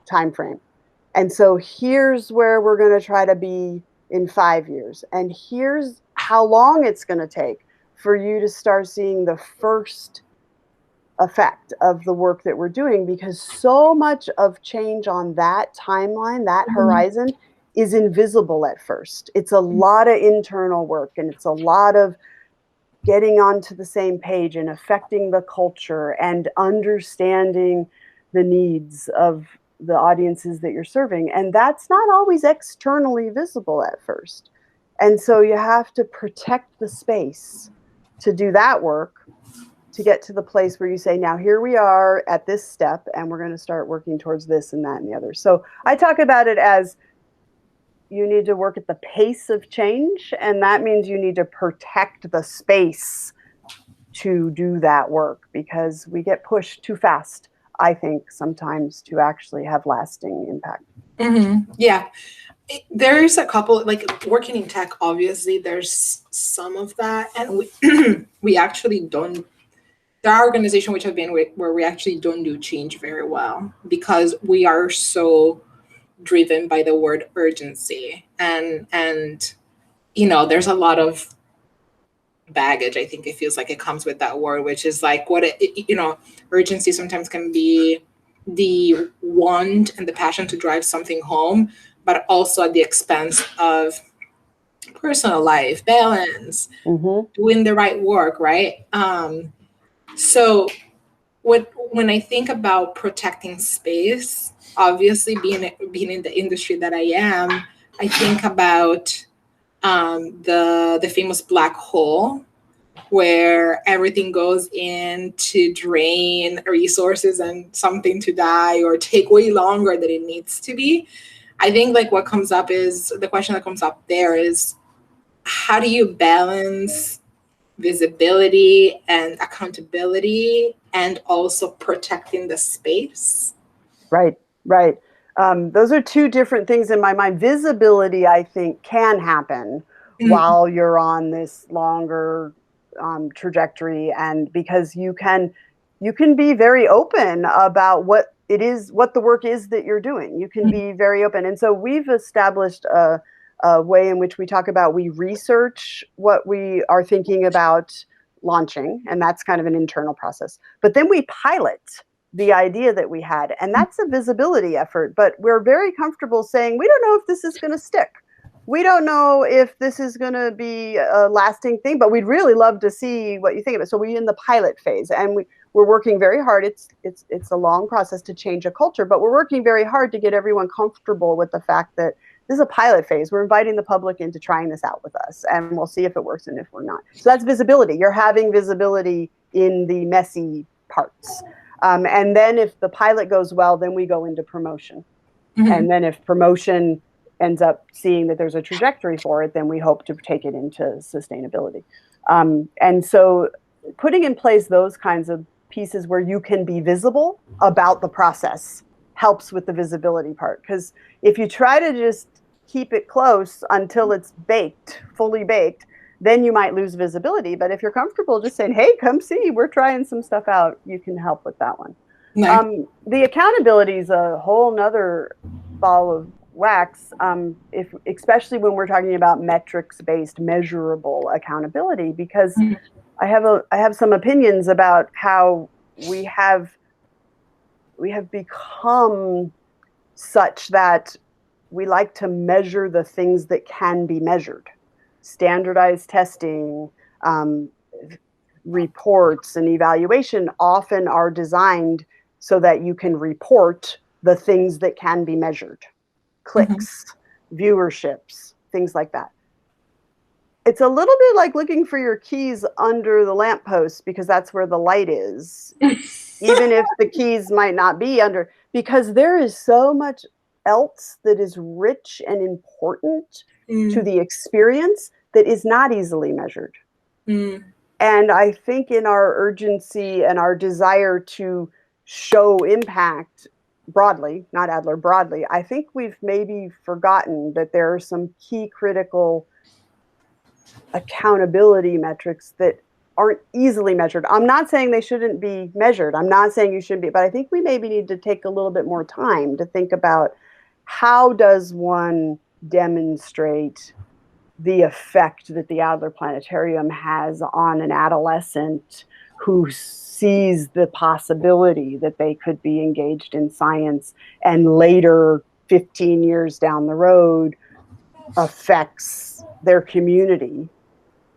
[SPEAKER 2] time frame. And so here's where we're going to try to be in 5 years. And here's how long it's going to take for you to start seeing the first effect of the work that we're doing, because so much of change on that timeline, that horizon, is invisible at first. It's a lot of internal work, and it's a lot of getting onto the same page and affecting the culture and understanding the needs of the audiences that you're serving. And that's not always externally visible at first. And so you have to protect the space to do that work, to get to the place where you say, now here we are at this step, and we're going to start working towards this and that and the other. So I talk about it as you need to work at the pace of change, and that means you need to protect the space to do that work, because we get pushed too fast, I think, sometimes to actually have lasting impact.
[SPEAKER 1] Yeah. There's a couple, like working in tech, obviously there's some of that, and we actually don't, there are organizations which have been where we actually don't do change very well, because we are so driven by the word urgency, and you know, there's a lot of baggage, I think it feels like it comes with that word, which is like you know, urgency sometimes can be the want and the passion to drive something home, but also at the expense of personal life balance, doing the right work, right? So when I think about protecting space, obviously being in the industry that I am, I think about the famous black hole, where everything goes in to drain resources and something to die or take way longer than it needs to be. I think like what comes up is, the question that comes up there is, how do you balance visibility and accountability and also protecting the space?
[SPEAKER 2] Right, right. Those are two different things in my mind. Visibility, I think, can happen while you're on this longer trajectory, and because you can be very open about what it is, what the work is that you're doing. You can be very open. And so we've established a way in which we talk about, we research what we are thinking about launching, and that's kind of an internal process. But then we pilot the idea that we had, and that's a visibility effort. But we're very comfortable saying, we don't know if this is going to stick. We don't know if this is going to be a lasting thing, but we'd really love to see what you think of it. So we're in the pilot phase, and we're working very hard. It's a long process to change a culture, but we're working very hard to get everyone comfortable with the fact that this is a pilot phase. We're inviting the public into trying this out with us, and we'll see if it works and if we're not. So that's visibility. You're having visibility in the messy parts. And then if the pilot goes well, then we go into promotion. And then if promotion ends up seeing that there's a trajectory for it, then we hope to take it into sustainability. And so putting in place those kinds of pieces where you can be visible about the process helps with the visibility part. Because if you try to just keep it close until it's baked, fully baked, then you might lose visibility. But if you're comfortable just saying, hey, come see, we're trying some stuff out, you can help with that one. Nice. The accountability is a whole nother ball of wax, especially when we're talking about metrics-based, measurable accountability, because I have some opinions about how we have have become such that we like to measure the things that can be measured. Standardized testing, reports and evaluation often are designed so that you can report the things that can be measured. Clicks, viewerships, things like that. It's a little bit like looking for your keys under the lamppost because that's where the light is. Even if the keys might not be under, because there is so much else that is rich and important to the experience that is not easily measured. And I think in our urgency and our desire to show impact broadly, not Adler, broadly, I think we've maybe forgotten that there are some key critical accountability metrics that aren't easily measured. I'm not saying they shouldn't be measured. I'm not saying you shouldn't be, but I think we maybe need to take a little bit more time to think about how does one demonstrate the effect that the Adler Planetarium has on an adolescent who sees the possibility that they could be engaged in science and later, 15 years down the road, affects their community,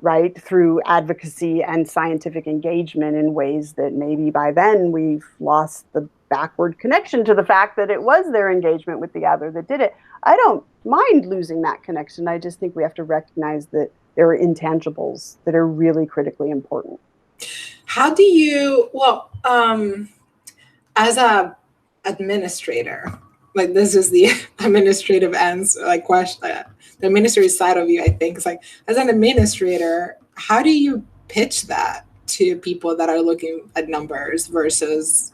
[SPEAKER 2] right, through advocacy and scientific engagement in ways that maybe by then we've lost the backward connection to the fact that it was their engagement with the Adler that did it. I don't mind losing that connection. I just think we have to recognize that there are intangibles that are really critically important.
[SPEAKER 1] How do you, well, as a administrator, like this is the administrative answer, like question, the administrative side of you, I think. It's like, as an administrator, how do you pitch that to people that are looking at numbers versus,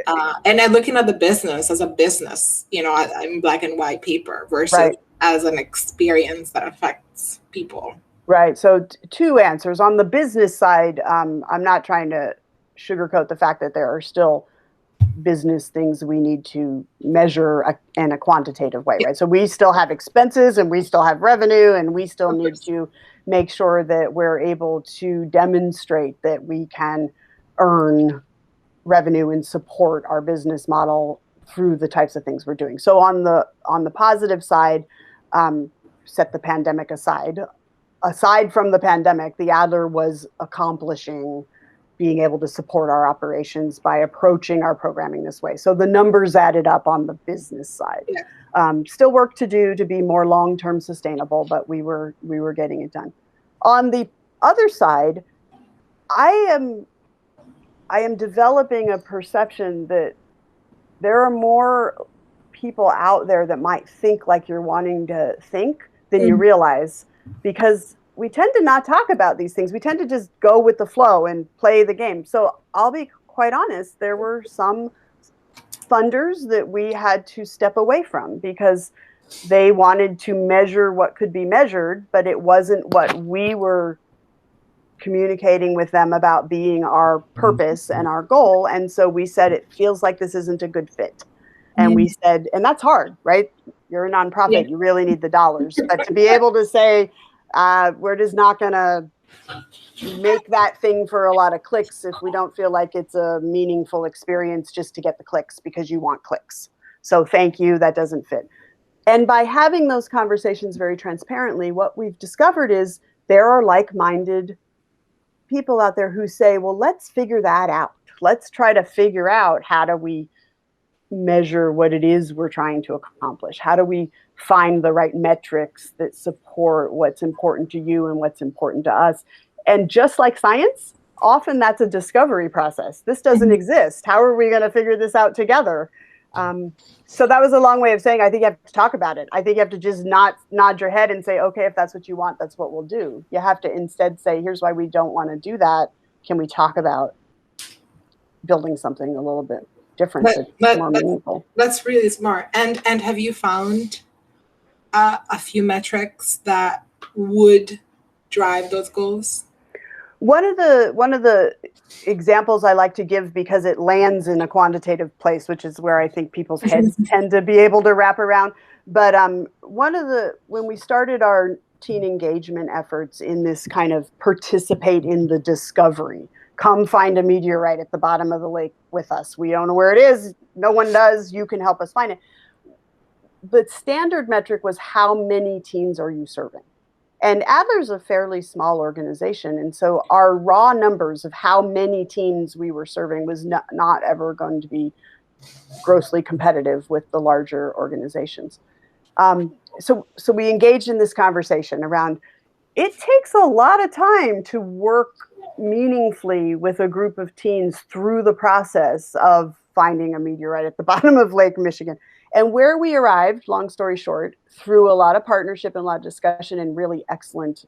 [SPEAKER 1] and then looking at the business as a business, you know, in black and white paper versus as an experience that affects people?
[SPEAKER 2] Right. So two answers. On the business side, I'm not trying to sugarcoat the fact that there are still business things we need to measure in a quantitative way, right? So we still have expenses and we still have revenue and we still need to make sure that we're able to demonstrate that we can earn revenue and support our business model through the types of things we're doing. So on the positive side, set the pandemic aside. Aside from the pandemic, the Adler was accomplishing being able to support our operations by approaching our programming this way. So the numbers added up on the business side. Still work to do to be more long-term sustainable, but we were getting it done. On the other side, I am developing a perception that there are more people out there that might think like you're wanting to think than you realize, because we tend to not talk about these things. We tend to just go with the flow and play the game. So I'll be quite honest, there were some funders that we had to step away from because they wanted to measure what could be measured, but it wasn't what we were communicating with them about being our purpose and our goal. And so we said, it feels like this isn't a good fit. And we said, and that's hard, right? You're a nonprofit, you really need the dollars. But to be able to say, we're just not going to make that thing for a lot of clicks if we don't feel like it's a meaningful experience just to get the clicks because you want clicks. So thank you, that doesn't fit. And by having those conversations very transparently, what we've discovered is there are like-minded people out there who say, well, let's figure that out. Let's try to figure out how do we measure what it is we're trying to accomplish. How do we find the right metrics that support what's important to you and what's important to us? And just like science, often that's a discovery process. This doesn't exist. How are we going to figure this out together? So that was a long way of saying, I think you have to talk about it. I think you have to just not nod your head and say, okay, if that's what you want, that's what we'll do. You have to instead say, here's why we don't want to do that. Can we talk about building something a little bit different, more meaningful?
[SPEAKER 1] That's really smart. And have you found a few metrics that would drive those goals?
[SPEAKER 2] One of the examples I like to give, because it lands in a quantitative place, which is where I think people's heads tend to be able to wrap around. But when we started our teen engagement efforts in this kind of participate in the discovery, come find a meteorite at the bottom of the lake with us. We don't know where it is. no one does. You can help us find it. The standard metric was how many teens are you serving? And Adler's a fairly small organization. And so our raw numbers of how many teens we were serving was not ever going to be grossly competitive with the larger organizations. So we engaged in this conversation around, it takes a lot of time to work meaningfully with a group of teens through the process of finding a meteorite at the bottom of Lake Michigan. And where we arrived, long story short, through a lot of partnership and a lot of discussion and really excellent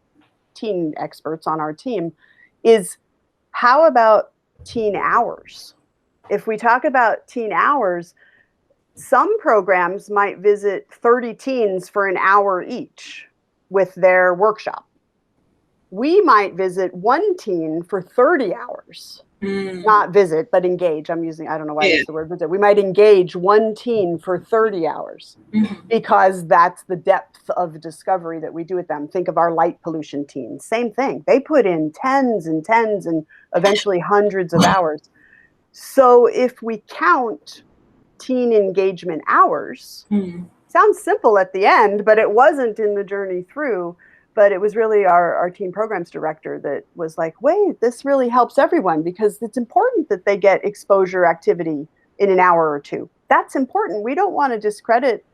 [SPEAKER 2] teen experts on our team, is how about teen hours? If we talk about teen hours, some programs might visit 30 teens for an hour each with their workshop. We might visit one teen for 30 hours. Not visit, but engage. I don't know why I use the word visit. We might engage one teen for 30 hours because that's the depth of discovery that we do with them. Think of our light pollution teens. Same thing. They put in tens and tens and eventually hundreds of hours. So if we count teen engagement hours, sounds simple at the end, but it wasn't in the journey through. But it was really our teen programs director that was like, wait, this really helps everyone because it's important that they get exposure activity in an hour or two. That's important. We don't want to discredit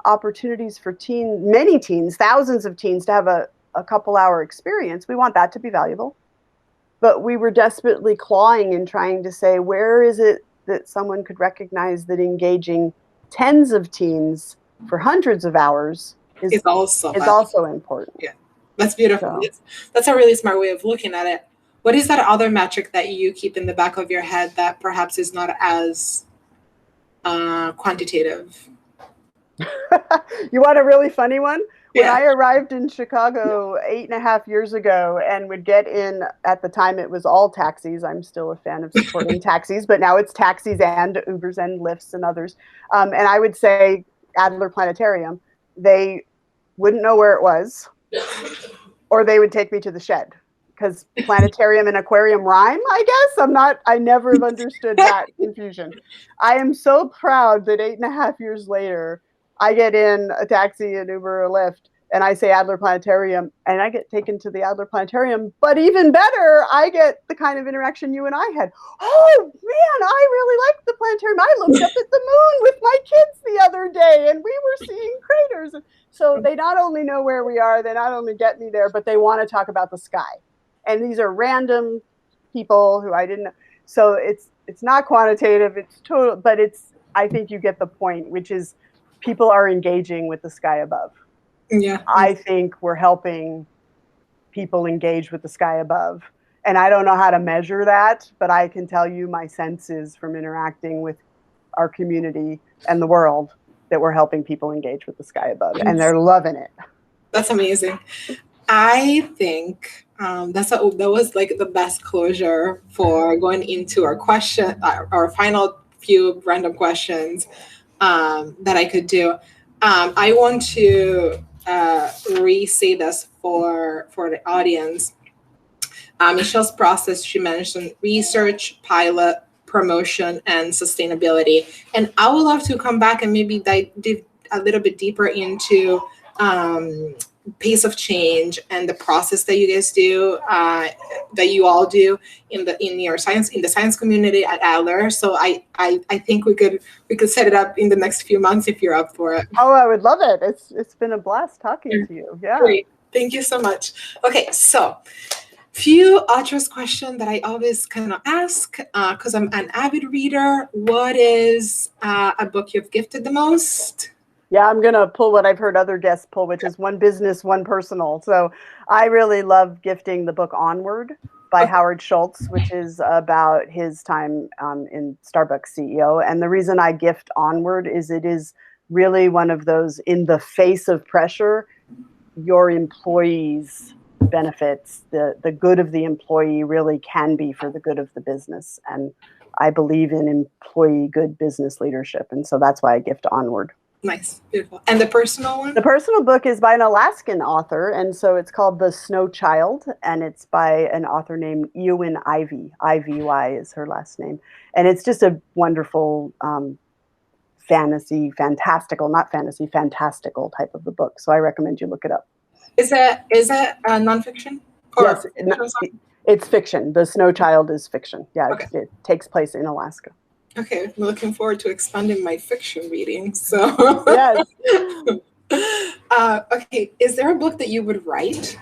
[SPEAKER 2] opportunities for many teens, thousands of teens to have a couple hour experience. We want that to be valuable. But we were desperately clawing and trying to say, where is it that someone could recognize that engaging tens of teens for hundreds of hours is also important.
[SPEAKER 1] Yeah, that's beautiful. So, that's a really smart way of looking at it. What is that other metric that you keep in the back of your head that perhaps is not as quantitative?
[SPEAKER 2] You want a really funny one? When I arrived in Chicago 8.5 years ago and would get in, at the time it was all taxis. I'm still a fan of supporting taxis, but now it's taxis and Ubers and Lyfts and others. And I would say Adler Planetarium. They wouldn't know where it was, or they would take me to the shed because planetarium and aquarium rhyme, I guess. I never have understood that confusion. I am so proud that 8.5 years later, I get in a taxi, an Uber, a Lyft, and I say Adler Planetarium, and I get taken to the Adler Planetarium. But even better, I get the kind of interaction you and I had. Oh, man, I really like the planetarium. I looked up at the moon with my kids the other day, and we were seeing craters. So they not only know where we are, they not only get me there, but they want to talk about the sky. And these are random people who I didn't know. So it's not quantitative, it's total, but I think you get the point, which is people are engaging with the sky above.
[SPEAKER 1] Yeah.
[SPEAKER 2] I think we're helping people engage with the sky above. And I don't know how to measure that, but I can tell you my senses from interacting with our community and the world that we're helping people engage with the sky above. And they're loving it.
[SPEAKER 1] That's amazing. I think that was like the best closure for going into our final few random questions that I could do. I want to re-say this for the audience. Michelle's process, she mentioned research, pilot, promotion, and sustainability. And I would love to come back and maybe dive a little bit deeper into pace of change and the process that you guys do, that you all do in the science community at Adler. So I think we could set it up in the next few months if you're up for it.
[SPEAKER 2] Oh, I would love it. It's been a blast talking to you. Yeah.
[SPEAKER 1] Great. Thank you so much. Okay, so few authors question that I always kind of ask because I'm an avid reader. What is a book you've gifted the most?
[SPEAKER 2] Yeah, I'm going to pull what I've heard other guests pull, which is one business, one personal. So I really love gifting the book Onward by Howard Schultz, which is about his time in Starbucks CEO. And the reason I gift Onward is it is really one of those, in the face of pressure, your employees' benefits, the good of the employee really can be for the good of the business. And I believe in employee good business leadership. And so that's why I gift Onward.
[SPEAKER 1] Nice, beautiful. And the personal one?
[SPEAKER 2] The personal book is by an Alaskan author, and so it's called The Snow Child, and it's by an author named Eowyn Ivy. Ivy is her last name. And it's just a wonderful fantastical, not fantasy, fantastical type of a book. So I recommend you look it up.
[SPEAKER 1] Is that nonfiction?
[SPEAKER 2] Yes, it's fiction. The Snow Child is fiction. Yeah,
[SPEAKER 1] okay.
[SPEAKER 2] It takes place in Alaska.
[SPEAKER 1] Okay, I'm looking forward to expanding my fiction reading. So
[SPEAKER 2] yes.
[SPEAKER 1] Okay, is there a book that you would write?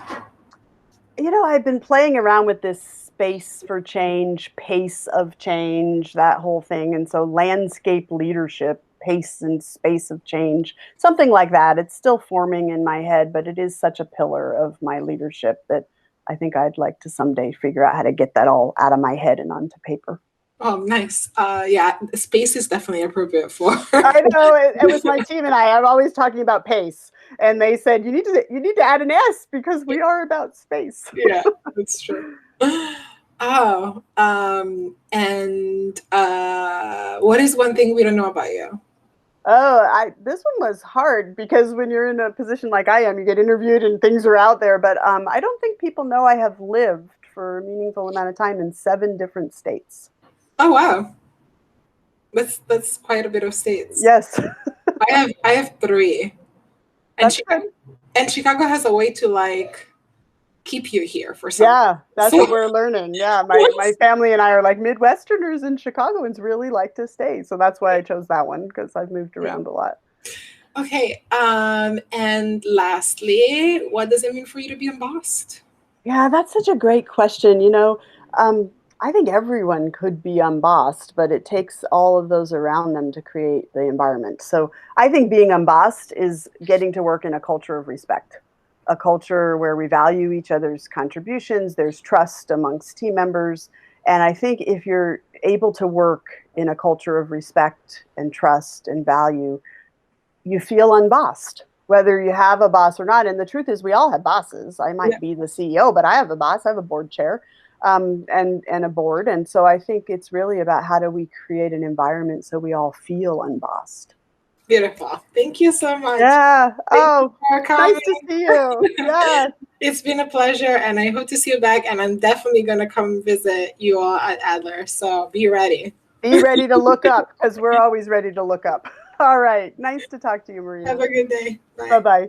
[SPEAKER 2] You know, I've been playing around with this space for change, pace of change, that whole thing. And so landscape leadership, pace and space of change, something like that. It's still forming in my head, but it is such a pillar of my leadership that I think I'd like to someday figure out how to get that all out of my head and onto paper.
[SPEAKER 1] Oh, nice. Yeah, space is definitely appropriate for.
[SPEAKER 2] I know. It was my team and I'm always talking about pace. And they said, you need to add an S because we are about space.
[SPEAKER 1] Yeah, that's true. Oh, and what is one thing we don't know about you?
[SPEAKER 2] Oh, this one was hard because when you're in a position like I am, you get interviewed and things are out there. But I don't think people know I have lived for a meaningful amount of time in 7 different states.
[SPEAKER 1] Oh, wow. That's quite a bit of states.
[SPEAKER 2] Yes.
[SPEAKER 1] I have 3. And Chicago has a way to like keep you here for some.
[SPEAKER 2] Yeah, that's what we're learning. Yeah, my family and I are like Midwesterners and Chicagoans really like to stay. So that's why I chose that one because I've moved around a lot.
[SPEAKER 1] Okay. And lastly, what does it mean for you to be embossed?
[SPEAKER 2] Yeah, that's such a great question. You know, I think everyone could be embossed, but it takes all of those around them to create the environment. So I think being embossed is getting to work in a culture of respect, a culture where we value each other's contributions, there's trust amongst team members. And I think if you're able to work in a culture of respect and trust and value, you feel unbossed, whether you have a boss or not. And the truth is we all have bosses. I might be the CEO, but I have a boss, I have a board chair. And a board. And so I think it's really about how do we create an environment so we all feel unbossed.
[SPEAKER 1] Beautiful. Thank you so much.
[SPEAKER 2] Yeah. Oh, nice to see you. Yeah.
[SPEAKER 1] It's been a pleasure, and I hope to see you back. And I'm definitely going to come visit you all at Adler. So be ready.
[SPEAKER 2] Be ready to look up because we're always ready to look up. All right. Nice to talk to you, Maria.
[SPEAKER 1] Have a good day. Bye.
[SPEAKER 2] Bye-bye.